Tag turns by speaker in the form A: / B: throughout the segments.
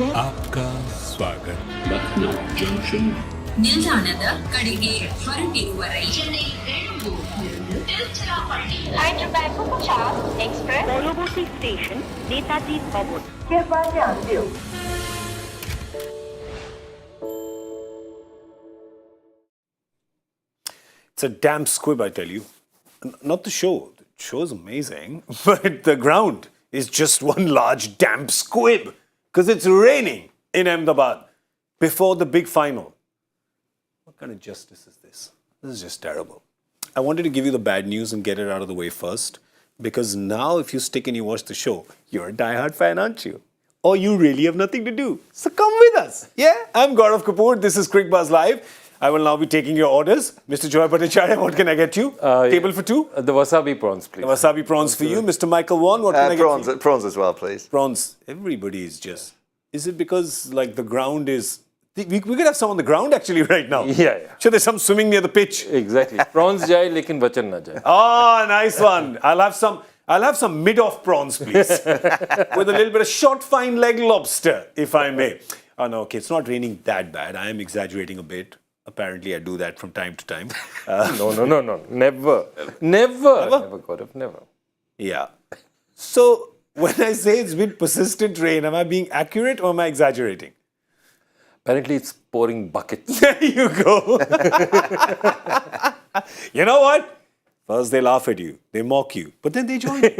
A: आपका स्वागत
B: Lucknow Junction.
C: ನಿಲ್ದಾಣದ ಕಡೆಗೆ ಹೊರಟಿರುವ ಚೆನ್ನೈ
D: হায়দ্রাবাদ 50 এক্সপ্রেস পরবর্তী স্টেশন নেতাজি ভবন। कृपया ध्यान दो।
E: It's a damn squib, I tell you. Not the show. The show's amazing, but the ground is just one large damp squib because it's raining in Ahmedabad before the big final. What kind of justice is this? This is just terrible. I wanted to give you the bad news and get it out of the way first because now if you stick and you watch the show, you're a diehard fan, aren't you? Or you really have nothing to do. So come with us. Yeah, I'm Gaurav Kapur. This is Cricbuzz Live. I will now be taking your orders. Mr. Bhattacharjya, what can I get you? Table for two?
F: The wasabi prawns, please.
E: The wasabi prawns for you. Mr. Michael Vaughan, what can I get you?
G: Prawns as well, please.
E: Prawns. Everybody is just... Is it because, like, the ground is... We could have some on the ground, actually, right now.
F: Yeah.
E: Sure, there's some swimming near the pitch.
F: Exactly. Prawns jai, lekin vachan na jai.
E: Ah, nice one. I'll have some mid-off prawns, please. With a little bit of short, fine leg lobster, if I may. Oh, no, okay, it's not raining that bad. I am exaggerating a bit. Apparently, I do that from time to time.
F: No. Never, Gaurav, never.
E: Yeah. So, when I say it's been persistent rain, am I being accurate or am I exaggerating?
F: Apparently, it's pouring buckets.
E: There you go. You know what? First they laugh at you, they mock you, but then they join you.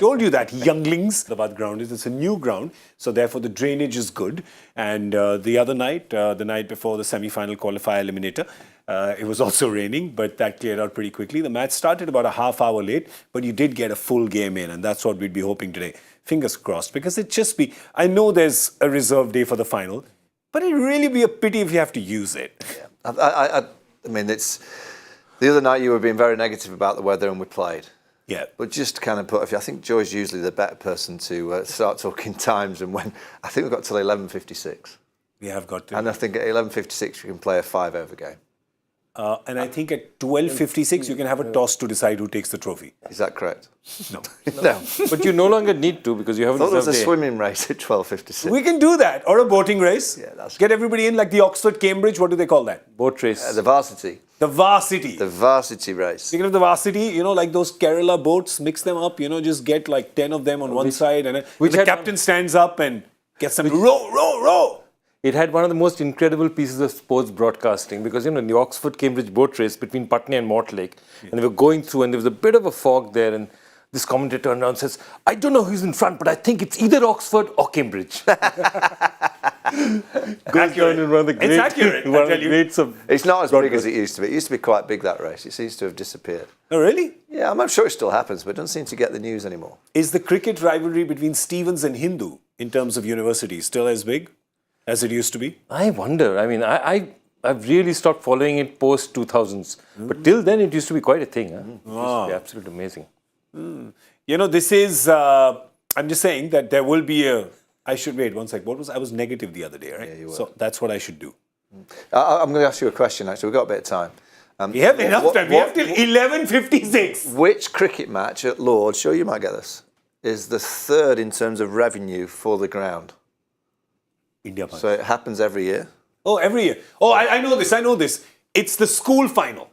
E: Told you that, younglings. The Ahmedabad ground it's a new ground, so therefore the drainage is good. And the other night, the night before the semi-final qualifier eliminator, it was also raining, but that cleared out pretty quickly. The match started about a half hour late, but you did get a full game in, and that's what we'd be hoping today. Fingers crossed, because it just be... I know there's a reserve day for the final, but it'd really be a pity if you have to use it.
G: Yeah. I mean, it's... The other night you were being very negative about the weather and we played.
E: Yeah.
G: But just to kind of put... I think Joy's usually the better person to start talking times, and when... I think we've got till 11:56.
E: We have got to.
G: And I think at 11:56 we can play a 5-over game.
E: And I think at 12:56 you can have a toss to decide who takes the trophy.
G: Is that correct?
E: No.
G: No.
F: But you no longer need to because you
G: I
F: haven't
G: thought there was a
F: reserved day.
G: swimming race at 12:56.
E: We can do that. Or a boating race.
G: Yeah, that's
E: Get everybody in like the Oxford, Cambridge. What do they call that?
F: Boat race.
G: The varsity.
E: The varsity.
G: The varsity race.
E: Speaking of the varsity, you know, like those Kerala boats, mix them up, you know, just get like 10 of them on one side and the captain stands up and gets them to row.
F: It had one of the most incredible pieces of sports broadcasting because, you know, in the Oxford-Cambridge boat race between Putney and Mortlake, and they were going through and there was a bit of a fog there and this commentator turned around and says, I don't know who's in front, but I think it's either Oxford or Cambridge.
E: Accurate. It's accurate, I tell you.
G: It's not as big as it used to be. It used to be quite big, that race. It seems to have disappeared.
E: Oh, really?
G: Yeah, I'm sure it still happens, but it doesn't seem to get the news anymore.
E: Is the cricket rivalry between Stevens and Hindu in terms of universities still as big as it used to be?
F: I wonder. I mean, I've really stopped following it post-2000s. But till then, it used to be quite a thing. Huh? It used to be absolutely amazing.
E: You know, this is... I'm just saying that there will be a... I should wait one sec. I was negative the other day, right?
G: Yeah, you were.
E: So that's what I should do.
G: I'm going to ask you a question, actually. We've got a bit of time.
E: We have enough time. We have till 11:56.
G: Which cricket match at Lord's, sure you might get this, is the third in terms of revenue for the ground?
E: India.
G: So it happens every year?
E: Oh, every year. Oh, I know this. It's the school final.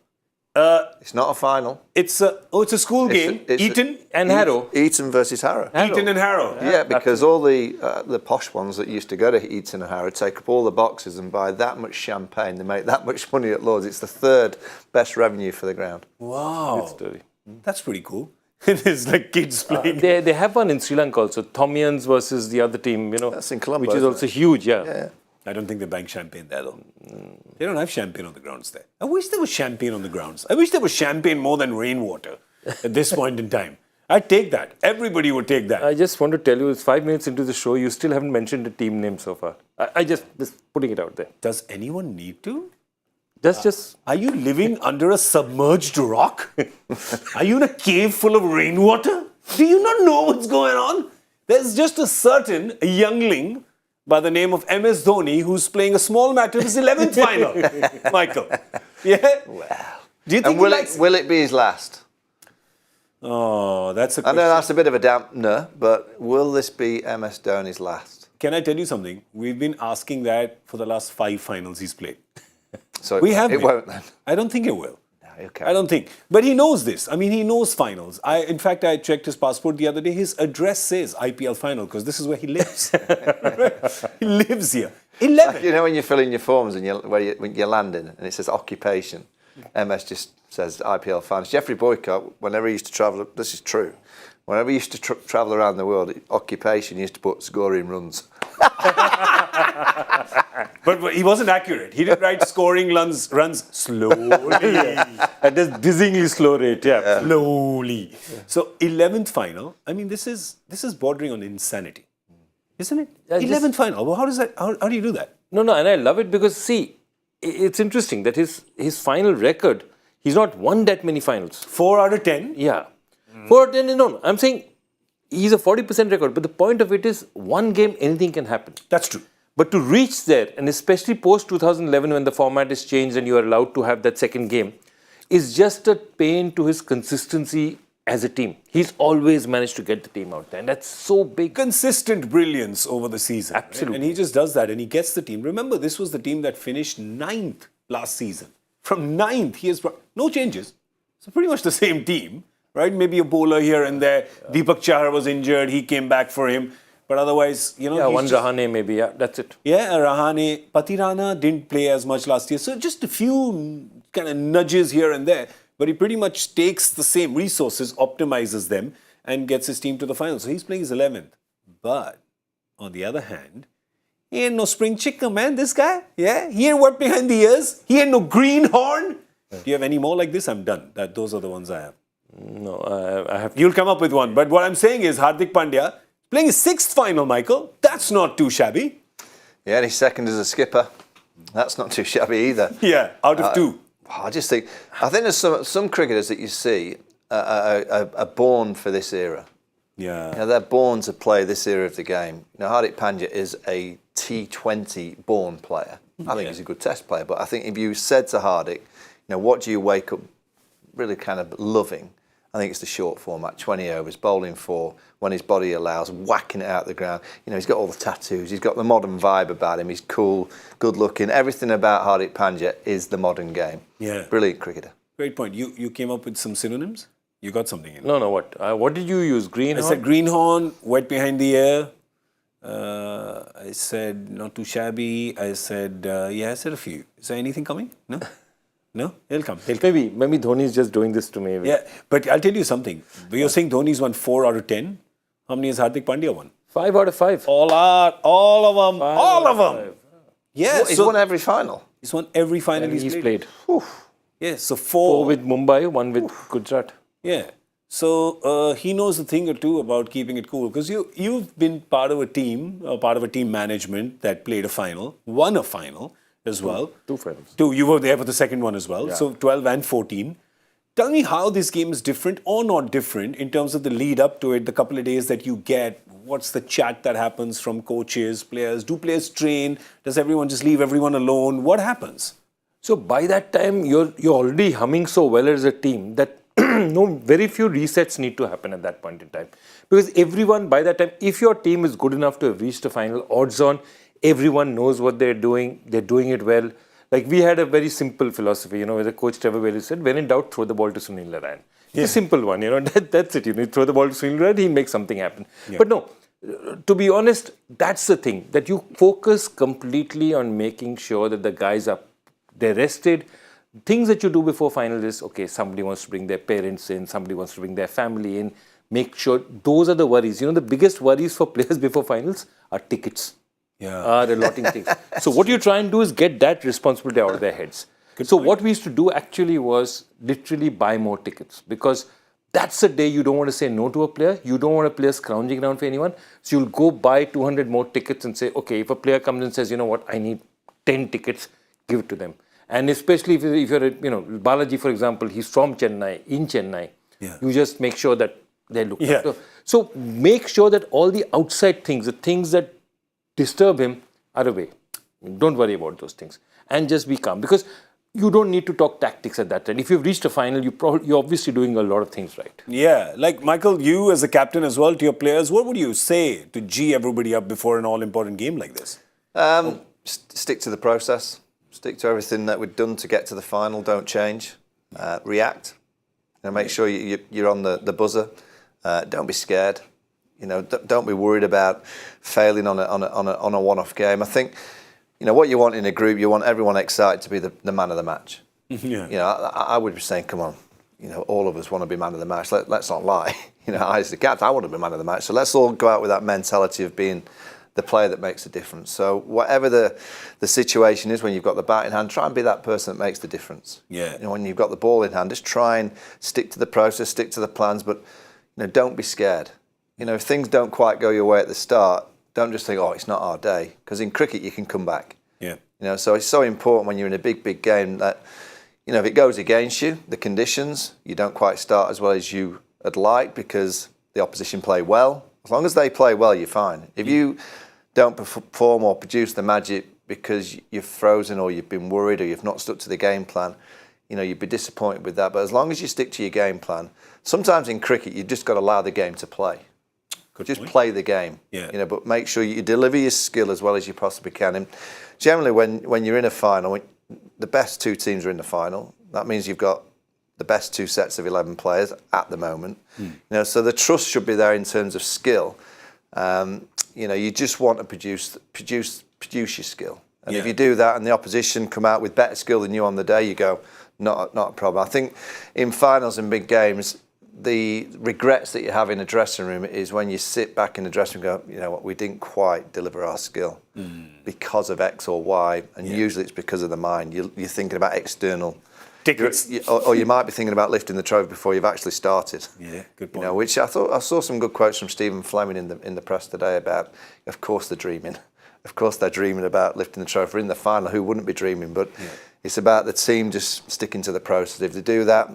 G: It's not a final.
E: It's a school game. Eton
F: And Harrow.
G: Eton versus Harrow.
E: Eton and Harrow.
G: Yeah, because all the posh ones that used to go to Eton and Harrow take up all the boxes and buy that much champagne. They make that much money at Lord's. It's the third best revenue for the ground.
E: Wow.
F: Good story.
E: That's pretty cool. There's like kids playing.
F: They have one in Sri Lanka also. Thomians versus the other team, you know.
G: That's in Colombo,
F: which is
G: isn't
F: also huge, yeah.
E: I don't think they're buying champagne there though. They don't have champagne on the grounds there. I wish there was champagne on the grounds. I wish there was champagne more than rainwater at this point in time. I'd take that. Everybody would take that.
F: I just want to tell you, it's 5 minutes into the show, you still haven't mentioned a team name so far. I just putting it out there.
E: Does anyone need to?
F: Just
E: Are you living under a submerged rock? Are you in a cave full of rainwater? Do you not know what's going on? There's just a certain youngling by the name of MS Dhoni who's playing a small match of his 11th final. Michael. Yeah?
G: Wow.
E: Do you think
G: will it be his last?
E: Oh, that's a
G: I
E: question.
G: know that's a bit of a dampener, but will this be MS Dhoni's last?
E: can I tell you something? We've been asking that for the last 5 finals he's played.
G: So
E: We have
G: it
E: been.
G: won't then.
E: I don't think it will.
G: Okay.
E: I don't think. But he knows this. I mean, he knows finals. In fact, I checked his passport the other day. His address says IPL final because this is where he lives. He lives here. 11.
G: You know when you fill in your forms and when you're landing and it says occupation, MS just says IPL fans. Jeffrey Boycott, whenever he used to travel, this is true, whenever he used to travel around the world, occupation, he used to put scoring runs.
E: But he wasn't accurate. He didn't write scoring runs slowly.
F: At this dizzyingly slow rate, yeah.
E: Slowly. So 11th final. I mean, this is bordering on insanity, isn't it?
F: Yeah,
E: 11th final. Well, how does that? How do you do that?
F: No, and I love it because, see, it's interesting that his final record, he's not won that many finals.
E: 4 out of 10.
F: Yeah. 4 out of 10, no. I'm saying he's a 40% record, but the point of it is one game, anything can happen.
E: That's true.
F: But to reach there, and especially post 2011 when the format is changed and you are allowed to have that second game, is just a pain to his consistency as a team. He's always managed to get the team out there, and that's so big.
E: Consistent brilliance over the season. right?
F: Absolutely.
E: And he just does that and he gets the team. Remember, this was the team that finished 9th last season. From 9th, he has brought no changes. So pretty much the same team, right? Maybe a bowler here and there. Deepak Chahar was injured. He came back for him. But otherwise,
F: Yeah,
E: he's
F: one
E: just-
F: Rahane maybe, yeah, that's it.
E: Yeah, Rahane. Patirana didn't play as much last year. So just a few kind of nudges here and there. But he pretty much takes the same resources, optimizes them, and gets his team to the final. So he's playing his 11th. But on the other hand, he ain't no spring chicken, man, this guy. Yeah, he ain't worked behind the ears. He ain't no greenhorn. Do you have any more like this? I'm done. Those are the ones I have.
F: No, I have.
E: You'll come up with one. But what I'm saying is Hardik Pandya playing his 6th final, Michael. That's not too shabby.
G: Yeah, and he's second as a skipper. That's not too shabby either.
E: Yeah, out of 2.
G: I think there's some cricketers that you see are born for this era.
E: Yeah.
G: You know, they're born to play this era of the game. You know, Hardik Pandya is a T20 born player. I think he's a good test player, but I think if you said to Hardik, you know, what do you wake up really kind of loving? I think it's the short format, 20 overs, bowling 4, when his body allows, whacking it out the ground. You know, he's got all the tattoos, he's got the modern vibe about him, he's cool, good looking. Everything about Hardik Pandya is the modern game.
E: Yeah.
G: Brilliant cricketer.
E: Great point. You came up with some synonyms? You got something in.
F: No, what? What did you use? Greenhorn?
E: I said greenhorn, wet behind the ear. I said not too shabby. I said, I said a few. Is there anything coming? No? No? He'll come.
F: Maybe Dhoni's just doing this to me.
E: Yeah, but I'll tell you something. You're saying Dhoni's won 4 out of 10. How many has Hardik Pandya won?
F: 5 out of 5.
E: All of them. All of them. Yeah,
G: He's won every final.
E: He's won every final
F: He's played.
E: Yeah, so
F: 4 with Mumbai, 1 with Gujarat.
E: Yeah. So he knows a thing or two about keeping it cool because you've been part of a team, part of a team management that played a final, won a final as well.
F: 2 finals.
E: You were there for the second one as well.
F: Yeah.
E: So 12 and 14. Tell me how this game is different or not different in terms of the lead up to it, the couple of days that you get. What's the chat that happens from coaches, players? Do players train? Does everyone just leave everyone alone? What happens?
F: So by that time, you're already humming so well as a team that very few resets need to happen at that point in time. Because everyone, by that time, if your team is good enough to have reached the final, odds on, everyone knows what they're doing it well. Like we had a very simple philosophy, where the coach Trevor Bailey said, when in doubt, throw the ball to Sunil Narine. It's a simple one, that's it. You throw the ball to Sunil Narine, he makes something happen. Yeah. But no, to be honest, that's the thing, that you focus completely on making sure that the guys they're rested. Things that you do before final is, okay, somebody wants to bring their parents in, somebody wants to bring their family in. Make sure, those are the worries. The biggest worries for players before finals are tickets. Are allotting things. So what you try and do is get that responsibility out of their heads. What we used to do actually was literally buy more tickets, because that's the day you don't want to say no to a player. You don't want a player scrounging around for anyone. So you'll go buy 200 more tickets and say, okay, if a player comes and says, you know what, I need 10 tickets, give it to them. And especially if you're, Balaji, for example, he's from Chennai, in Chennai. Yeah. You just make sure that they look after. So make sure that all the outside things, the things that disturb him, are away. Don't worry about those things. And just be calm. Because you don't need to talk tactics at that time. If you've reached a final, you're obviously doing a lot of things right.
E: Yeah, like Michael, you as a captain as well to your players, what would you say to G everybody up before an all-important game like this?
G: Stick to the process. Stick to everything that we've done to get to the final. Don't change. React. Make sure you're on the buzzer. Don't be scared. Don't be worried about failing on a one-off game. I think, what you want in a group, you want everyone excited to be the man of the match.
E: Yeah.
G: I would be saying, come on, all of us want to be man of the match. Let's not lie. I as the captain, I want to be man of the match. So let's all go out with that mentality of being the player that makes a difference. So whatever the situation is, when you've got the bat in hand, try and be that person that makes the difference.
E: Yeah.
G: When you've got the ball in hand, just try and stick to the process, stick to the plans, but don't be scared. If things don't quite go your way at the start, don't just think, oh, it's not our day. Because in cricket, you can come back.
E: Yeah.
G: So it's so important when you're in a big game that, if it goes against you, the conditions, you don't quite start as well as you had liked because the opposition play well. As long as they play well, you're fine. If you don't perform or produce the magic because you've frozen or you've been worried or you've not stuck to the game plan, you'd be disappointed with that. But as long as you stick to your game plan, sometimes in cricket, you've just got to allow the game to play. Just play the game, but make sure you deliver your skill as well as you possibly can. And generally, when you're in a final, the best two teams are in the final. That means you've got the best two sets of 11 players at the moment. So the trust should be there in terms of skill. You just want to produce your skill. And if you do that and the opposition come out with better skill than you on the day, you go, not a problem. I think in finals and big games, the regrets that you have in a dressing room is when you sit back in the dressing room and go, you know what, we didn't quite deliver our skill because of X or Y. And usually it's because of the mind. You're thinking about external
E: Tickets.
G: Or you might be thinking about lifting the trophy before you've actually started.
E: Yeah, good point.
G: Which I saw some good quotes from Stephen Fleming in the press today about, of course they're dreaming. Of course they're dreaming about lifting the trophy in the final. Who wouldn't be dreaming? But it's about the team just sticking to the process. If they do that,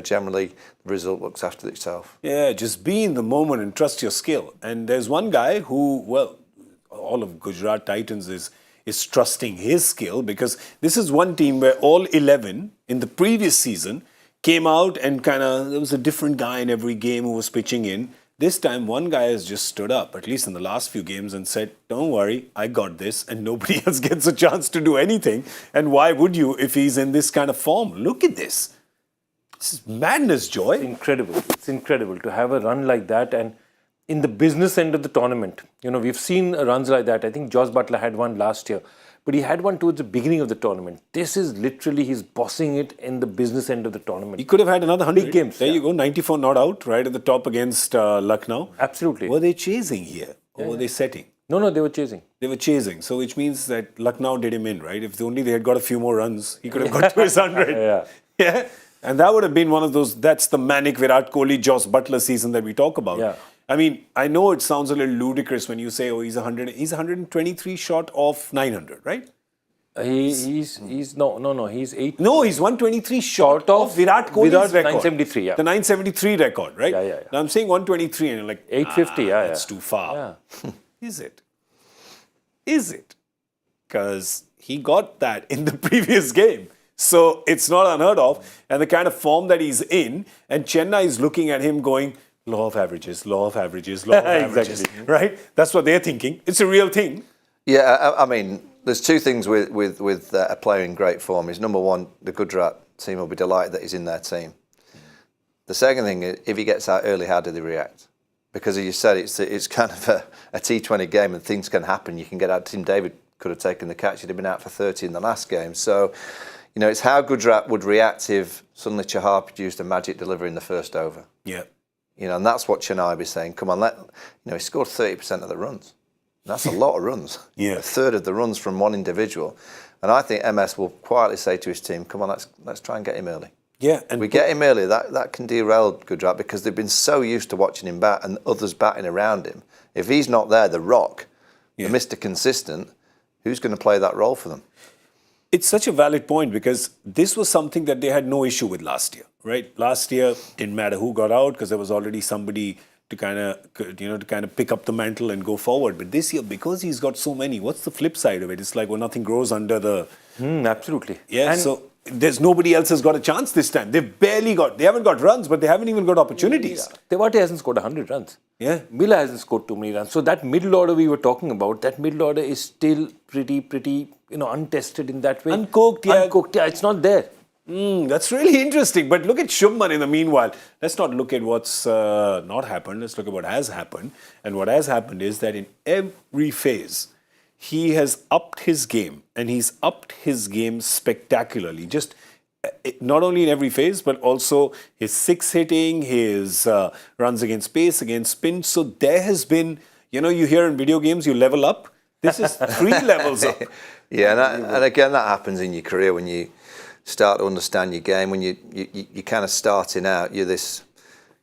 G: generally the result looks after itself.
E: Yeah, just be in the moment and trust your skill. And there's one guy who, all of Gujarat Titans is trusting his skill, because this is one team where all 11 in the previous season came out and there was a different guy in every game who was pitching in. This time, one guy has just stood up, at least in the last few games, and said, don't worry, I got this, and nobody else gets a chance to do anything. And why would you if he's in this kind of form? Look at this. This is madness, Joy.
F: It's incredible. It's incredible to have a run like that. And in the business end of the tournament, we've seen runs like that. I think Josh Butler had one last year, but he had one towards the beginning of the tournament. This is literally, he's bossing it in the business end of the tournament.
E: He could have had another 100
F: big games.
E: There you go, 94 not out, right at the top against Lucknow.
F: Absolutely.
E: Were they chasing here or were they setting?
F: No, they were chasing.
E: They were chasing, so which means that Lucknow did him in, right? If only they had got a few more runs, he could have got to his 100. Yeah. And that would have been one of those, that's the manic Virat Kohli, Josh Butler season that we talk about.
F: Yeah.
E: I mean, I know it sounds a little ludicrous when you say, oh, he's 123 short of 900, right?
F: He's 8.
E: No, he's 123 short of Virat Kohli's record.
F: 973,
E: The 973 record, right?
F: Yeah.
E: Now I'm saying 123 and you're like,
F: 850,
E: that's too far.
F: Yeah.
E: Is it? Because he got that in the previous game. So it's not unheard of. And the kind of form that he's in, and Chennai is looking at him going, law of averages,
F: Exactly.
E: right? That's what they're thinking. It's a real thing.
G: Yeah, I mean, there's two things with a player in great form. Is number one, the Gujarat team will be delighted that he's in their team. The second thing is, if he gets out early, how do they react? Because as you said, it's kind of a T20 game and things can happen. You can get out. Tim David could have taken the catch. He'd have been out for 30 in the last game. So, it's how Gujarat would react if suddenly Chahar produced a magic delivery in the first over.
E: Yeah.
G: And that's what Chennai be saying. Come on, he scored 30% of the runs. That's a lot of runs.
E: Yeah.
G: A third of the runs from one individual. And I think MS will quietly say to his team, come on, let's try and get him early.
E: Yeah. And
G: we get him early, that can derail Gujarat because they've been so used to watching him bat and others batting around him. If he's not there, the rock, the Mr. Consistent, who's going to play that role for them?
E: It's such a valid point because this was something that they had no issue with last year, right? Last year, didn't matter who got out because there was already somebody to kind of pick up the mantle and go forward. But this year, because he's got so many, what's the flip side of it? It's like, nothing grows under the...
F: Absolutely.
E: Yeah,
F: and
E: so... there's nobody else has got a chance this time. They haven't got runs, but they haven't even got opportunities.
F: Tewate hasn't scored 100 runs.
E: Yeah.
F: Miller hasn't scored too many runs. So that middle order we were talking about, that middle order is still pretty, untested in that way.
E: Uncooked, yeah.
F: Uncooked, yeah. It's not there.
E: That's really interesting. But look at Shubman in the meanwhile. Let's not look at what's not happened. Let's look at what has happened. And what has happened is that in every phase, he has upped his game. And he's upped his game spectacularly. Just not only in every phase, but also his six hitting, his runs against pace, against spin. So there has been, you hear in video games, you level up. This is 3 levels up.
G: Yeah, and again, that happens in your career when you start to understand your game. When you're kind of starting out, you're this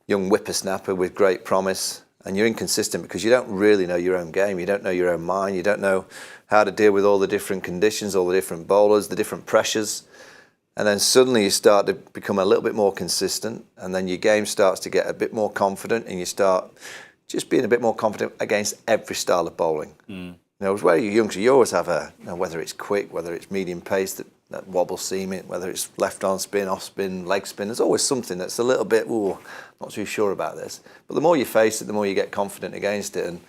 G: young whippersnapper with great promise, and you're inconsistent because you don't really know your own game. You don't know your own mind. You don't know how to deal with all the different conditions, all the different bowlers, the different pressures. And then suddenly you start to become a little bit more consistent, and then your game starts to get a bit more confident, and you start just being a bit more confident against every style of bowling. Where you're younger, you always have whether it's quick, whether it's medium pace, that wobble seam it, whether it's left on spin, off spin, leg spin. There's always something that's a little bit, not too sure about this. But the more you face it, the more you get confident against it. And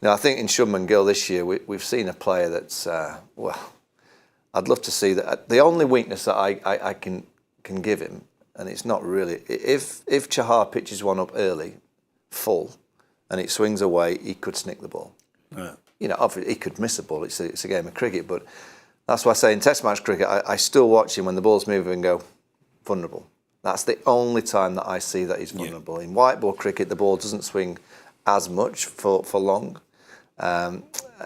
G: I think in Shubman Gill this year, we've seen a player that's, I'd love to see that. The only weakness that I can give him, and it's not really, if Chahar pitches one up early, full, and it swings away, he could snick the ball.
E: Yeah.
G: Obviously he could miss a ball. It's a game of cricket, but that's why I say in Test match cricket, I still watch him when the ball's moving and go, vulnerable. That's the only time that I see that he's vulnerable. In white ball cricket, the ball doesn't swing as much for long. And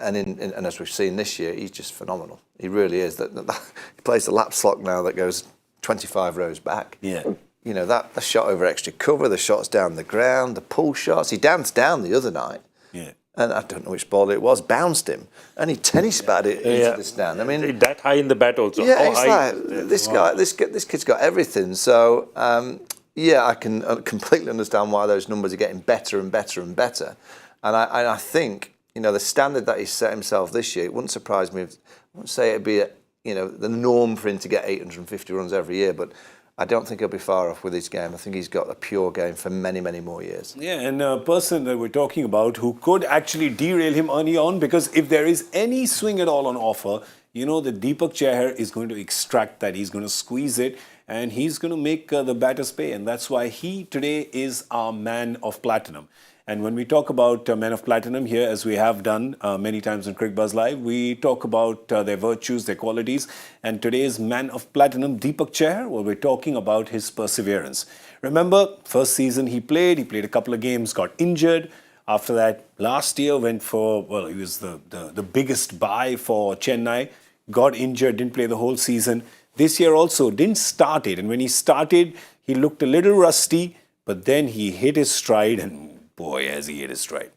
G: as we've seen this year, he's just phenomenal. He really is. He plays the lap slot now that goes 25 rows back.
E: Yeah.
G: The shot over extra cover, the shots down the ground, the pull shots. He danced down the other night.
E: Yeah.
G: And I don't know which ball it was, bounced him, and he tennis batted it into the stand. I mean,
F: that high in the bat also.
G: Yeah, it's like this kid's got everything. So I can completely understand why those numbers are getting better and better and better. And I think the standard that he's set himself this year, it wouldn't surprise me. I wouldn't say it'd be the norm for him to get 850 runs every year, but I don't think he'll be far off with his game. I think he's got a pure game for many, many more years.
E: Yeah, and a person that we're talking about who could actually derail him early on, because if there is any swing at all on offer, the Deepak Chahar is going to extract that. He's going to squeeze it, and he's going to make the batters pay. And that's why he today is our man of platinum. And when we talk about men of platinum here, as we have done many times on Cricbuzz Live, we talk about their virtues, their qualities. And today's man of platinum, Deepak Chahar, well, we're talking about his perseverance. Remember, first season he played a couple of games, got injured. After that, last year went for, he was the biggest buy for Chennai, got injured, didn't play the whole season. This year also didn't start it. And when he started, he looked a little rusty, but then he hit his stride, and boy, has he hit his stride.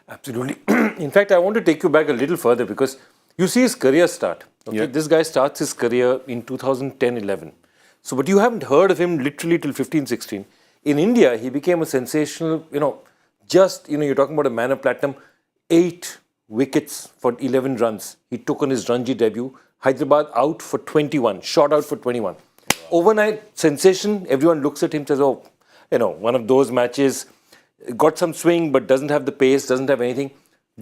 F: Absolutely. In fact, I want to take you back a little further because you see his career start. Okay? Yeah. This guy starts his career in 2010-11. So, but you haven't heard of him literally till 15-16. In India, he became a sensational, you're talking about a man of platinum, 8 wickets for 11 runs. He took on his Ranji debut. Hyderabad out for 21, shot out for 21. Wow. Overnight sensation, everyone looks at him and says, one of those matches, got some swing but doesn't have the pace, doesn't have anything,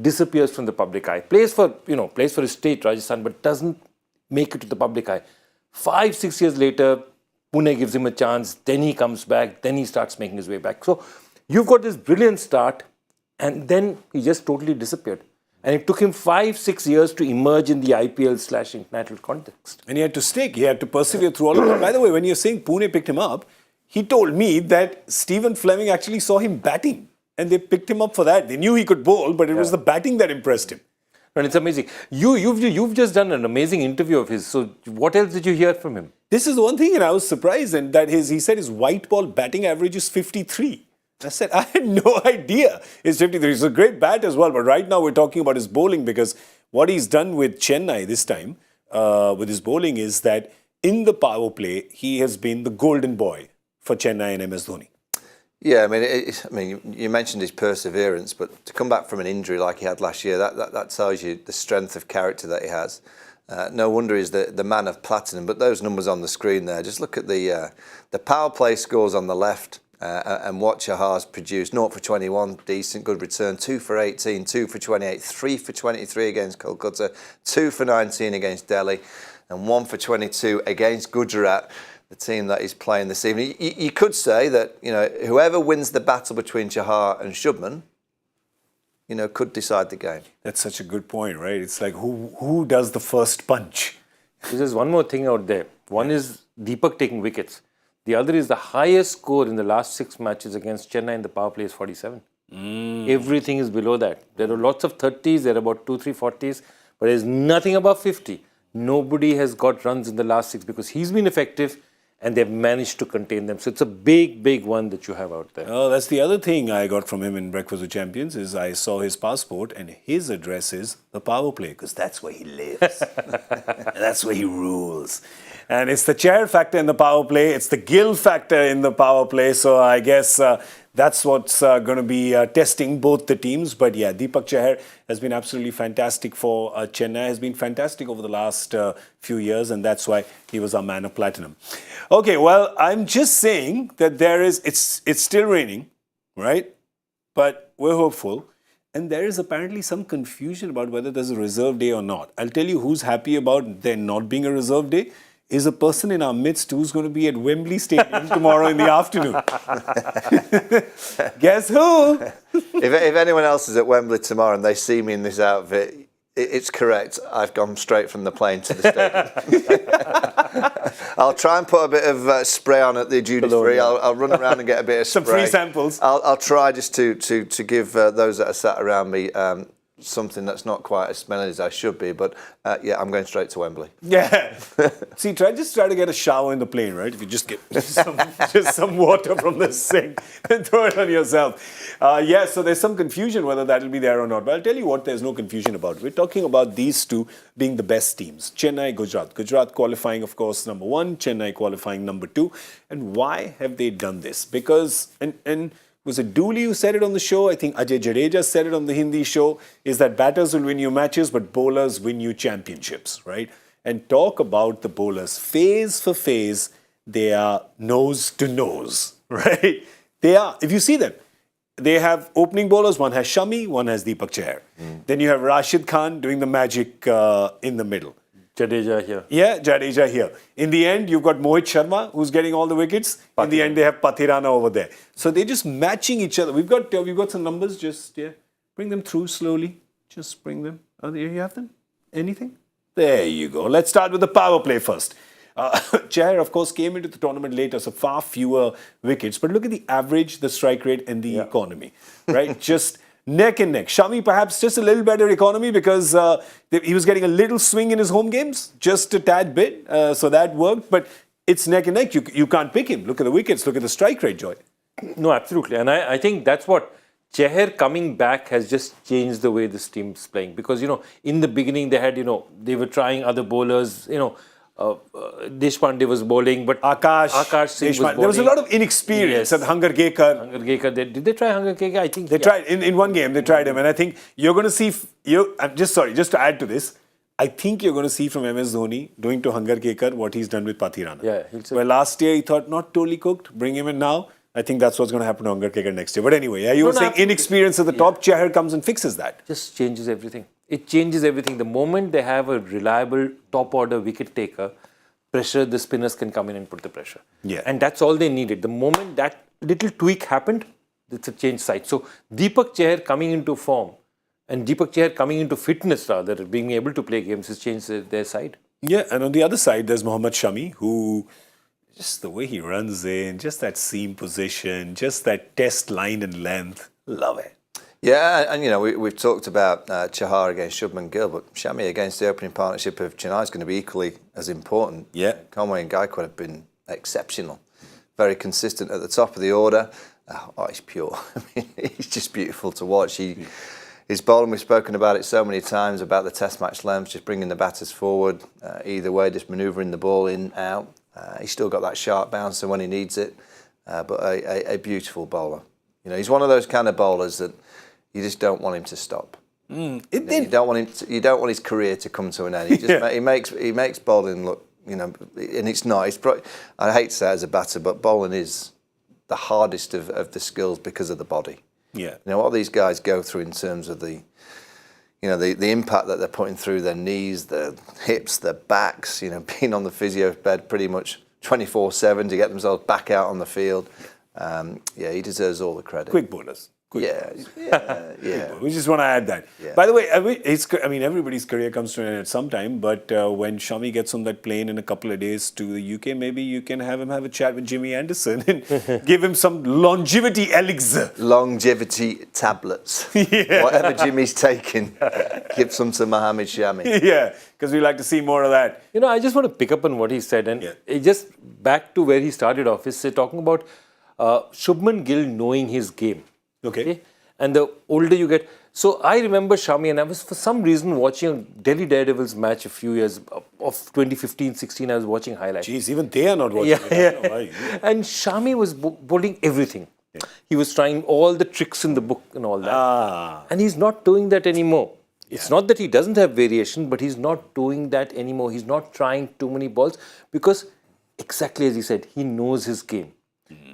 F: disappears from the public eye. Plays for his state, Rajasthan, but doesn't make it to the public eye. 5-6 years later, Pune gives him a chance, then he comes back, then he starts making his way back. So you've got this brilliant start, and then he just totally disappeared. And it took him 5-6 years to emerge in the IPL/international context.
E: And he had to stick, he had to persevere through all of that. By the way, when you're saying Pune picked him up, he told me that Stephen Fleming actually saw him batting, and they picked him up for that. They knew he could bowl, but it was the batting that impressed him.
F: And it's amazing. You've just done an amazing interview of his. So what else did you hear from him?
E: This is the one thing, and I was surprised, and that he said his white ball batting average is 53. I said, I had no idea it's 53. It's a great bat as well, but right now we're talking about his bowling, because what he's done with Chennai this time, with his bowling, is that in the power play, he has been the golden boy for Chennai and MS Dhoni.
G: Yeah, you mentioned his perseverance, but to come back from an injury like he had last year, that tells you the strength of character that he has. No wonder he's the man of platinum. But those numbers on the screen there, just look at the power play scores on the left and what Chahar's produced. 0 for 21, decent, good return. 2 for 18, 2 for 28, 3 for 23 against Kolkata, 2 for 19 against Delhi, and 1 for 22 against Gujarat, the team that he's playing this evening. You could say that, whoever wins the battle between Chahar and Shubman, could decide the game.
E: That's such a good point, right? It's like who does the first punch?
F: There's one more thing out there. One is Deepak taking wickets. The other is the highest score in the last 6 matches against Chennai in the power play is 47. Everything is below that. There are lots of 30s, there are about 2-3 40s, but there's nothing above 50. Nobody has got runs in the last 6 because he's been effective and they've managed to contain them. So it's a big, big one that you have out there.
E: Oh, that's the other thing I got from him in Breakfast with Champions is I saw his passport and his address is the power play because that's where he lives. That's where he rules. And it's the chair factor in the power play. It's the Gill factor in the power play. So I guess that's what's going to be testing both the teams. But yeah, Deepak Chahar has been absolutely fantastic for Chennai. Has been fantastic over the last few years. And that's why he was our man of platinum. Okay, well, I'm just saying that it's still raining, right? But we're hopeful. And there is apparently some confusion about whether there's a reserve day or not. I'll tell you who's happy about there not being a reserve day. Is a person in our midst who's going to be at Wembley Stadium tomorrow in the afternoon. Guess who?
G: If anyone else is at Wembley tomorrow and they see me in this outfit, it's correct. I've gone straight from the plane to the stadium. I'll try and put a bit of spray on at the duty free. I'll run around and get a bit of spray.
E: Some free samples.
G: I'll try just to give those that are sat around me something that's not quite as smelly as I should be, but yeah, I'm going straight to Wembley.
E: Yeah. See, try to get a shower in the plane, right? If you just get some water from the sink and throw it on yourself. Yeah, so there's some confusion whether that'll be there or not. But I'll tell you what, there's no confusion about. We're talking about these two being the best teams. Chennai, Gujarat. Gujarat qualifying, of course, number 1. Chennai qualifying number 2. And why have they done this? Because, and was it Dooley who said it on the show? I think Ajay Jadeja said it on the Hindi show, is that batters will win you matches, but bowlers win you championships, right? And talk about the bowlers. Phase for phase, they are nose to nose, right? They are. If you see them, they have opening bowlers. One has Shami, one has Deepak Chahar. Then you have Rashid Khan doing the magic in the middle.
F: Jadeja here.
E: Yeah, Jadeja here. In the end, you've got Mohit Sharma, who's getting all the wickets. In the end, they have Pathirana over there. So they're just matching each other. We've got some numbers. Just bring them through slowly. Just bring them. Oh, there you have them. Anything? There you go. Let's start with the power play first. Chahar, of course, came into the tournament later, so far fewer wickets. But look at the average, the strike rate, and the economy, right? Just neck and neck. Shami perhaps just a little better economy because he was getting a little swing in his home games, just a tad bit. So that worked. But it's neck and neck. You can't pick him. Look at the wickets. Look at the strike rate, Joy.
F: No, absolutely. And I think that's what Chahar coming back has just changed the way this team's playing. Because, in the beginning they had, they were trying other bowlers, Deshpande was bowling, but Akash Singh was bowling.
E: There was a lot of inexperience at Hangargekar.
F: Did they try Hangargekar? I think
E: they tried in one game. They tried him, and I think you're going to see. I'm just to add to this. I think you're going to see from MS Dhoni doing to Hangargekar what he's done with Pathirana.
F: Yeah,
E: where last year he thought not totally cooked, bring him in now. I think that's what's going to happen to Hangargekar next year. But anyway, you were saying inexperience at the top. Chahar comes and fixes that.
F: Just changes everything. It changes everything. The moment they have a reliable top order wicket taker, the spinners can come in and put the pressure.
E: Yeah.
F: And that's all they needed. The moment that little tweak happened, it's a change side. So Deepak Chahar coming into form and Deepak Chahar coming into fitness rather, being able to play games has changed their side.
E: Yeah, and on the other side, there's Mohammad Shami, who just the way he runs in, just that seam position, just that test line and length. Love it.
G: Yeah, and we've talked about Chahar against Shubman Gill, but Shami against the opening partnership of Chennai is going to be equally as important.
E: Yeah.
G: Conway and Gaikwad have been exceptional. Very consistent at the top of the order. Oh, he's pure. I mean, he's just beautiful to watch. His bowling, we've spoken about it so many times, about the test match length, just bringing the batters forward. Either way, just manoeuvring the ball in, out. He's still got that sharp bouncer when he needs it, but a beautiful bowler. He's one of those kind of bowlers that you just don't want him to stop. You don't want him. You don't want his career to come to an end. He makes bowling look, and it's not. I hate to say it as a batter, but bowling is the hardest of the skills because of the body.
E: Yeah.
G: What these guys go through in terms of the impact that they're putting through their knees, their hips, their backs. Being on the physio bed pretty much 24/7 to get themselves back out on the field. He deserves all the credit.
E: Quick bowlers.
G: Yeah.
E: We just want to add that.
G: Yeah.
E: By the way, everybody's career comes to an end at some time, but when Shami gets on that plane in a couple of days to the UK, maybe you can have him have a chat with Jimmy Anderson and give him some longevity elixir.
G: Longevity tablets. Whatever Jimmy's taking, give some to Mohammed Shami.
E: Yeah, because we like to see more of that.
F: I just want to pick up on what he said, and it just back to where he started off, is talking about Shubman Gill knowing his game.
E: Okay.
F: And the older you get. So I remember Shami, and I was for some reason watching a Delhi Daredevils match a few years of 2015-16. I was watching highlights.
E: Jeez, even they are not watching it. I don't know why.
F: And Shami was bowling everything. Yeah. He was trying all the tricks in the book and all that. And he's not doing that anymore. It's not that he doesn't have variation, but he's not doing that anymore. He's not trying too many balls because, exactly as he said, he knows his game.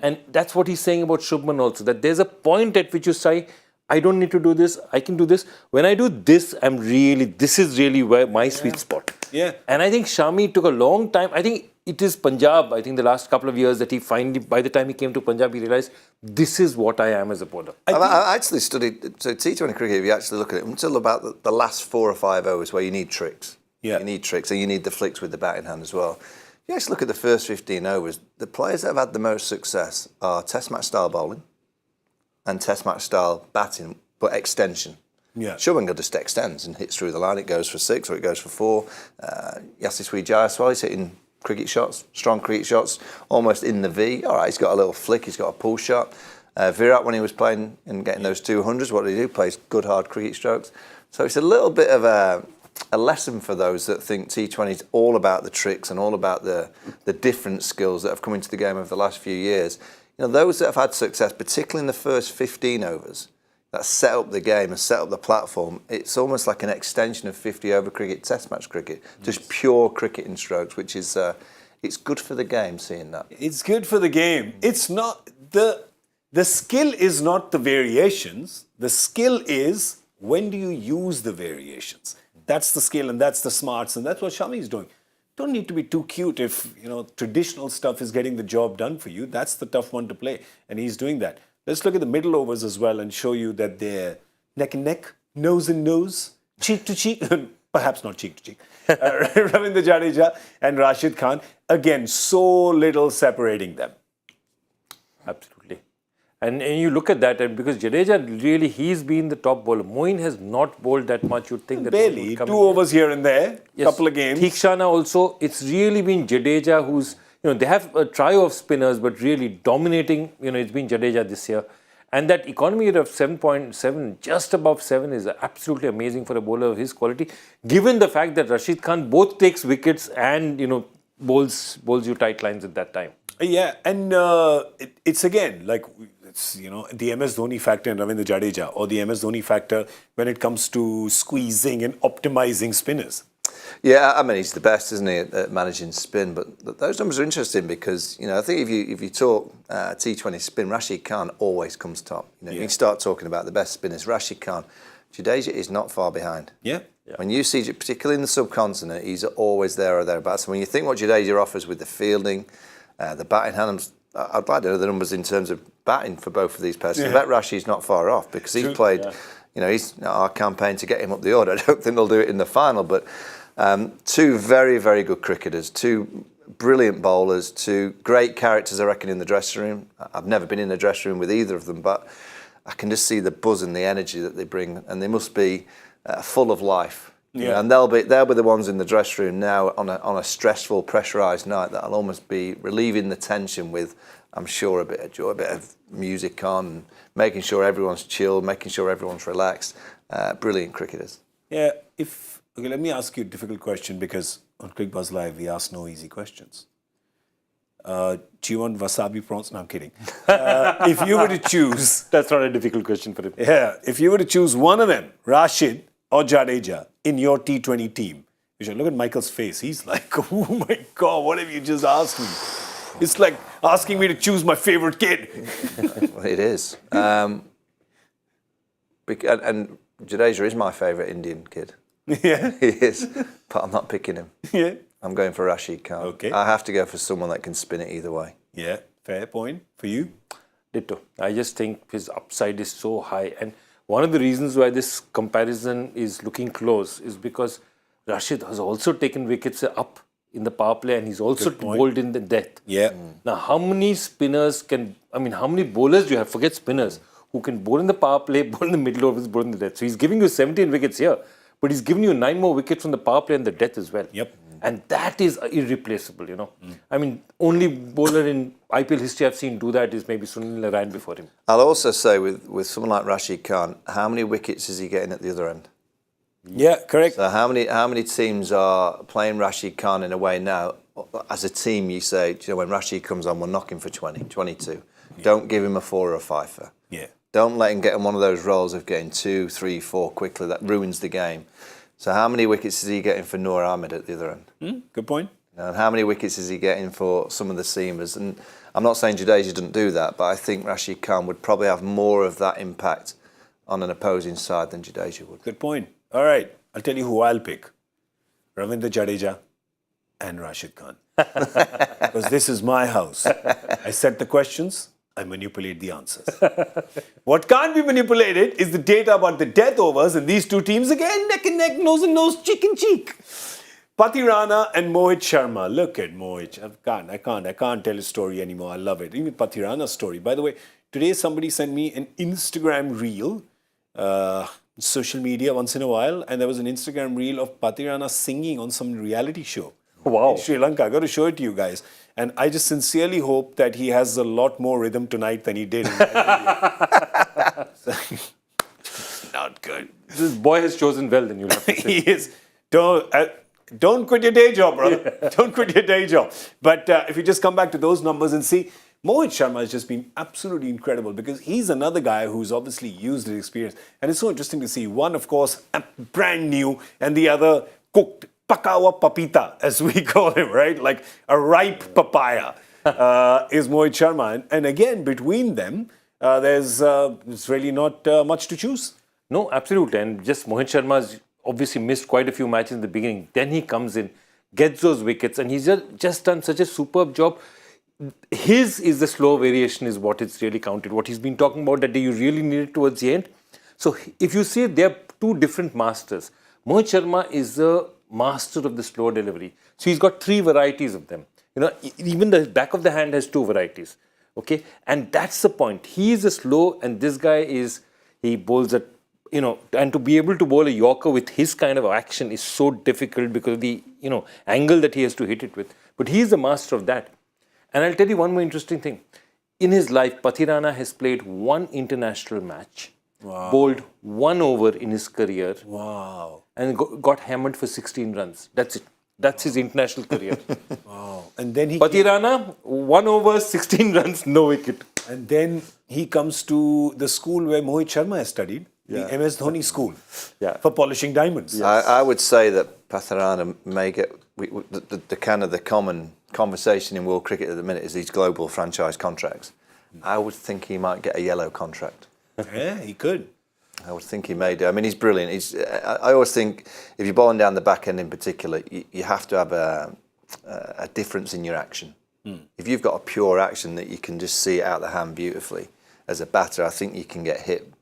F: And that's what he's saying about Shubman also, that there's a point at which you say, I don't need to do this, I can do this. When I do this, this is really where my sweet spot.
E: Yeah.
F: And I think Shami took a long time. I think it is Punjab, the last couple of years that he finally, by the time he came to Punjab, he realized, this is what I am as a bowler.
G: I actually studied, so T20 cricket, if you actually look at it, until about the last 4 or 5 overs where you need tricks.
E: Yeah.
G: You need tricks, and you need the flicks with the batting hand as well. You actually look at the first 15 overs, the players that have had the most success are Test match style bowling and Test match style batting, but extension.
E: Yeah.
G: Shubman just extends and hits through the line. It goes for 6 or it goes for 4. Yashasvi Jaiswal, he's hitting cricket shots, strong cricket shots, almost in the V. All right, he's got a little flick, he's got a pull shot. Virat, when he was playing and getting those 200s, what did he do? Plays good hard cricket strokes. So it's a little bit of a lesson for those that think T20 is all about the tricks and all about the different skills that have come into the game over the last few years. Those that have had success, particularly in the first 15 overs, that set up the game and set up the platform, it's almost like an extension of 50-over cricket, Test match cricket, just pure cricketing strokes, which is it's good for the game seeing that.
E: It's good for the game. It's not the skill is not the variations. The skill is when do you use the variations. That's the skill and that's the smarts, and that's what Shami is doing. Don't need to be too cute if traditional stuff is getting the job done for you. That's the tough one to play, and he's doing that. Let's look at the middle overs as well and show you that they're neck and neck, nose and nose, cheek to cheek, perhaps not cheek to cheek. Ravindra Jadeja and Rashid Khan, again, so little separating them.
F: Absolutely. And you look at that, and because Jadeja really, he's been the top bowler. Moeen has not bowled that much. You'd think that
E: barely 2 overs here and there, couple of games.
F: Theekshana also. It's really been Jadeja who's they have a trio of spinners, but really dominating. It's been Jadeja this year, and that economy rate of 7.7, just above 7, is absolutely amazing for a bowler of his quality. Given the fact that Rashid Khan both takes wickets and bowls you tight lines at that time.
E: Yeah, and it's again like. It's, the MS Dhoni factor in Ravindra Jadeja, or the MS Dhoni factor when it comes to squeezing and optimizing spinners.
G: Yeah, he's the best, isn't he, at managing spin? But those numbers are interesting because I think if you talk T20 spin, Rashid Khan always comes top. You start talking about the best spinners. Rashid Khan, Jadeja is not far behind.
E: Yeah.
G: When you see, particularly in the subcontinent, he's always there or thereabouts. So when you think what Jadeja offers with the fielding, the batting hand, I'd like to know the numbers in terms of batting for both of these players. I bet Rashid's not far off because he's played, he's our campaign to get him up the order. I don't think they'll do it in the final, but 2 very, very good cricketers, 2 brilliant bowlers, 2 great characters, I reckon, in the dressing room. I've never been in the dressing room with either of them, but I can just see the buzz and the energy that they bring, and they must be full of life. And they'll be the ones in the dressing room now on a stressful, pressurised night that'll almost be relieving the tension with, I'm sure, a bit of joy, a bit of music on, making sure everyone's chilled, making sure everyone's relaxed. Brilliant cricketers.
E: Yeah. Let me ask you a difficult question because on Cricbuzz Live we ask no easy questions. Do you want wasabi prawns? No, I'm kidding. If you were to choose,
F: That's not a difficult question for him.
E: yeah, if you were to choose one of them, Rashid or Jadeja, in your T20 team, you should look at Michael's face. He's like, oh my God, what have you just asked me? It's like asking me to choose my favorite kid.
G: Well, it is. And Jadeja is my favourite Indian kid.
E: Yeah.
G: He is, but I'm not picking him.
E: Yeah.
G: I'm going for Rashid Khan.
E: Okay.
G: I have to go for someone that can spin it either way.
E: Yeah, fair point. For you?
F: Ditto. I just think his upside is so high. And one of the reasons why this comparison is looking close is because Rashid has also taken wickets up in the power play and he's also bowled in the death.
E: Yeah.
F: Now, how many spinners how many bowlers do you have? Forget spinners, who can bowl in the power play, bowl in the middle overs, bowl in the death. So he's giving you 17 wickets here, but he's giving you 9 more wickets from the power play and the death as well.
E: Yep.
F: And that is irreplaceable, I mean, only bowler in IPL history I've seen do that is maybe Sunil Narine before him.
G: I'll also say with someone like Rashid Khan, how many wickets is he getting at the other end?
E: Yeah, correct.
G: So how many teams are playing Rashid Khan in a way now? As a team, you say, when Rashid comes on, we'll knock him for 20, 22. Yeah. Don't give him a 4 or a 5.
E: Yeah.
G: Don't let him get in one of those roles of getting 2, 3, 4 quickly. That ruins the game. So how many wickets is he getting for Noor Ahmed at the other end?
E: Good point.
G: And how many wickets is he getting for some of the seamers? And I'm not saying Jadeja doesn't do that, but I think Rashid Khan would probably have more of that impact on an opposing side than Jadeja would.
E: Good point. All right, I'll tell you who I'll pick. Ravindra Jadeja and Rashid Khan. Because this is my house. I set the questions, I manipulate the answers. What can't be manipulated is the data about the death overs, and these two teams again, neck and neck, nose and nose, cheek and cheek. Pathirana and Mohit Sharma. Look at Mohit. I can't tell his story anymore. I love it. Even Pathirana's story. By the way, today somebody sent me an Instagram reel, social media once in a while, and there was an Instagram reel of Pathirana singing on some reality show.
F: Wow.
E: In Sri Lanka. I got to show it to you guys. And I just sincerely hope that he has a lot more rhythm tonight than he did in that video. Not good.
F: This boy has chosen well, then you'll have to say.
E: He is. Don't quit your day job, brother. Don't quit your day job. But if you just come back to those numbers and see, Mohit Sharma has just been absolutely incredible because he's another guy who's obviously used his experience. And it's so interesting to see. One, of course, brand new, and the other cooked. Pakawa papita, as we call him, right? Like a ripe papaya is Mohit Sharma. And again, between them, there's really not much to choose.
F: No, absolutely. And just Mohit Sharma's obviously missed quite a few matches in the beginning. Then he comes in, gets those wickets, and he's just done such a superb job. His is the slow variation is what it's really counted. What he's been talking about that you really need it towards the end. So if you see, they're two different masters. Mohit Sharma is the master of the slow delivery. So he's got 3 varieties of them. Even the back of the hand has 2 varieties. Okay, and that's the point. He is a slow, and this guy he bowls at, and to be able to bowl a Yorker with his kind of action is so difficult because of the, angle that he has to hit it with. But he is the master of that. And I'll tell you one more interesting thing. In his life, Pathirana has played 1 international match, bowled 1 over in his career.
E: Wow.
F: And got hammered for 16 runs. That's it. That's his international career.
E: Wow. And then
F: Pathirana, 1 over, 16 runs, no wicket.
E: And then he comes to the school where Mohit Sharma has studied, the MS Dhoni school, for polishing diamonds.
G: Yes. I would say that Pathirana may get the kind of the common conversation in world cricket at the minute is these global franchise contracts. I would think he might get a yellow contract.
E: Yeah, he could.
G: I would think he may do. I mean, he's brilliant. I always think if you're bowling down the back end in particular, you have to have a difference in your action. If you've got a pure action that you can just see it out the hand beautifully, as a batter, I think you can get hit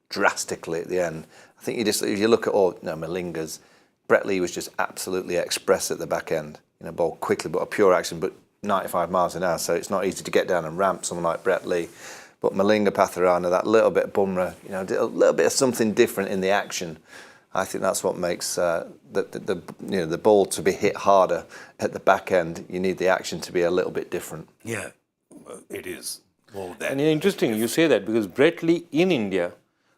G: drastically at the end. I think if you look at all Malinga's, Brett Lee was just absolutely express at the back end. Bowled quickly, but a pure action, but 95 miles an hour, so it's not easy to get down and ramp someone like Brett Lee. But Malinga, Pathirana, that little bit of Bumrah, a little bit of something different in the action. I think that's what makes the ball to be hit harder at the back end. You need the action to be a little bit different.
E: Yeah, it is.
F: And interesting, you say that because Brett Lee in India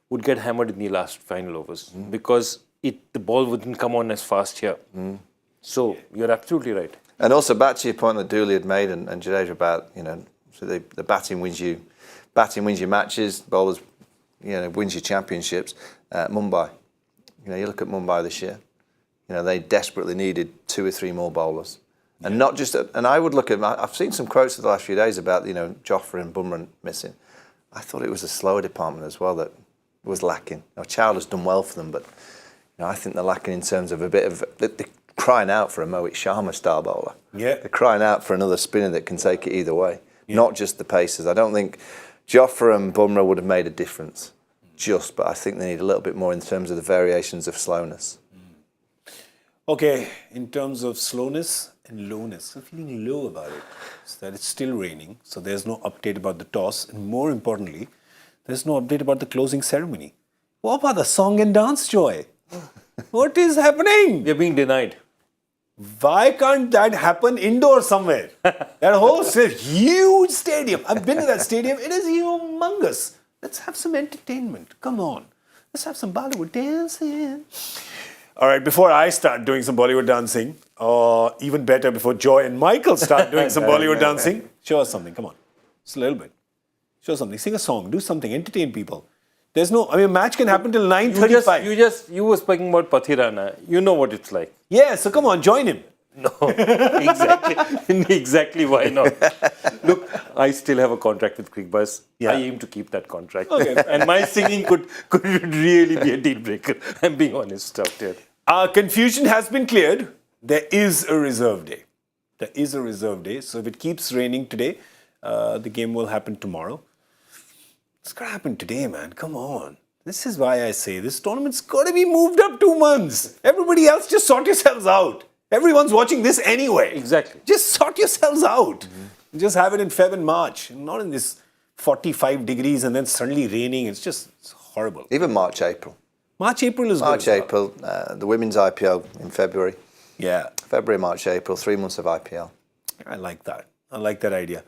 F: would get hammered in the last final overs because the ball wouldn't come on as fast here. So you're absolutely right.
G: And also back to your point that Dooley had made and Jadeja about, so the batting wins you matches, bowlers, wins you championships. Mumbai, you look at Mumbai this year, they desperately needed 2 or 3 more bowlers. And not just, and I would look at, I've seen some quotes the last few days about, Joffrey and Bumrah missing. I thought it was the slower department as well that was lacking. Now, Chow has done well for them, but I think they're lacking in terms of a bit of, they're crying out for a Mohit Sharma style bowler.
E: Yeah.
G: They're crying out for another spinner that can take it either way, not just the pacers. I don't think Joffrey and Bumrah would have made a difference, but I think they need a little bit more in terms of the variations of slowness.
E: Okay, in terms of slowness and lowness, I'm feeling low about it. It's that it's still raining, so there's no update about the toss, and more importantly, there's no update about the closing ceremony. What about the song and dance, Joy? What is happening?
F: We're being denied.
E: Why can't that happen indoor somewhere? That whole huge stadium. I've been to that stadium. It is humongous. Let's have some entertainment. Come on. Let's have some Bollywood dancing. All right, before I start doing some Bollywood dancing, or even better, before Joy and Michael start doing some Bollywood dancing, show us something. Come on. Just a little bit. Show us something. Sing a song. Do something. Entertain people. There's no, a match can happen till 9:35.
F: You were speaking about Pathirana. You know what it's like.
E: Yeah, so come on, join him.
F: No, exactly. Exactly why not? Look, I still have a contract with Cricbuzz.
E: Yeah.
F: I aim to keep that contract.
E: Okay.
F: And my singing could really be a deal breaker. I'm being honest out here.
E: Confusion has been cleared. There is a reserve day. There is a reserve day. So if it keeps raining today, the game will happen tomorrow. It's got to happen today, man. Come on. This is why I say this tournament's got to be moved up 2 months. Everybody else, just sort yourselves out. Everyone's watching this anyway.
F: Exactly.
E: Just sort yourselves out. Just have it in Feb and March. Not in this 45 degrees and then suddenly raining. It's horrible.
G: Even March, April.
E: March, April is good.
G: March, April, the women's IPL in February.
E: Yeah.
G: February, March, April, 3 months of IPL.
E: I like that. I like that idea.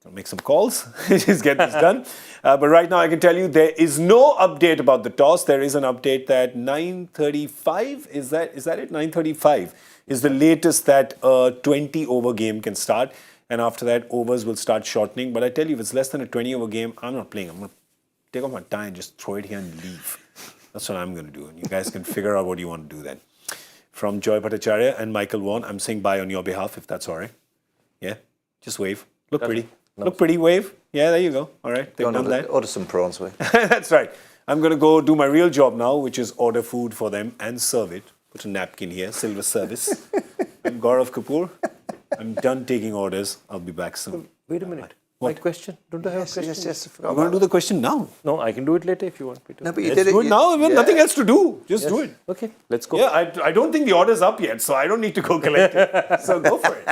E: I'll make some calls. Just get this done. But right now I can tell you there is no update about the toss. There is an update that 9:35, is that it? 9:35 is the latest that a 20-over game can start. And after that, overs will start shortening. But I tell you, if it's less than a 20-over game, I'm not playing. I'm going to take off my tie and just throw it here and leave. That's what I'm going to do. And you guys can figure out what you want to do then. From Joy Bhattacharjya and Michael Vaughan, I'm saying bye on your behalf, if that's all right. Yeah? Just wave. Look pretty. No. Look pretty, wave. Yeah, there you go. All right, they've done that.
G: Order some prawns, we.
E: That's right. I'm going to go do my real job now, which is order food for them and serve it. Put a napkin here, silver service. I'm Gaurav Kapur. I'm done taking orders. I'll be back soon.
F: Wait a minute. My question? Don't I have a question?
G: Yes.
E: I'm going to do the question now.
F: No, I can do it later if you want me to.
G: No, but you
E: Let's
G: did
E: do it now. We have nothing else to do. Just
F: Yes.
E: do it.
F: Okay, let's go.
E: Yeah, I don't think the order's up yet, so I don't need to go collect it. So go for it.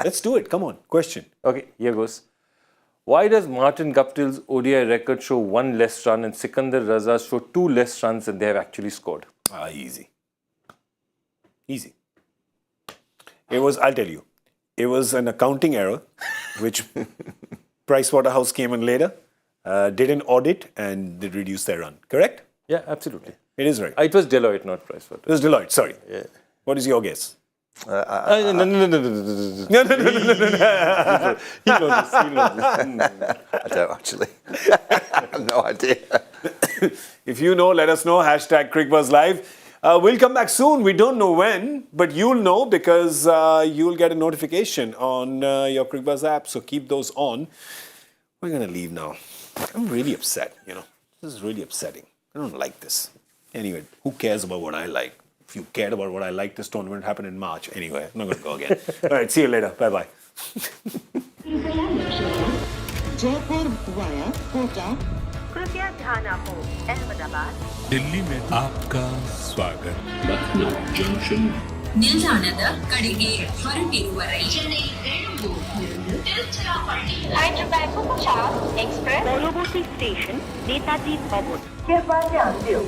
E: Let's do it. Come on. Question.
F: Okay, here goes. Why does Martin Guptill's ODI record show 1 less run and Sikandar Raza's show 2 less runs than they have actually scored?
E: Easy. Easy. I'll tell you, it was an accounting error, which Pricewaterhouse came in later, did an audit and did reduce their run. Correct?
F: Yeah, absolutely.
E: It is right.
F: It was Deloitte, not Pricewaterhouse.
E: It was Deloitte, sorry.
F: Yeah.
E: What is your guess?
F: No.
E: No.
F: He knows this.
G: I don't actually. I have no idea.
E: If you know, let us know. Hashtag Cricbuzz Live. We'll come back soon. We don't know when, but you'll know because you'll get a notification on your Cricbuzz app. So keep those on. We're going to leave now. I'm really upset, This is really upsetting. I don't like this. Anyway, who cares about what I like? If you cared about what I like, this tournament happened in March. Anyway, I'm not going to go again. All right, see you later. Bye-bye.
H: Jaipur via Kota
D: कृपया ध्यान आपो अहमदाबाद
A: दिल्ली में आपका स्वागत
B: Lucknow Junction.
C: ನಿಲ್ದಾಣದ ಕಡೆಗೆ ಹೊರಟಿರುವವರೇ Chennai Tiruchirappalli
D: Hyderabad Superfast Express পরবর্তী স্টেশন নেতাজি ভবন। कृपया ध्यान दो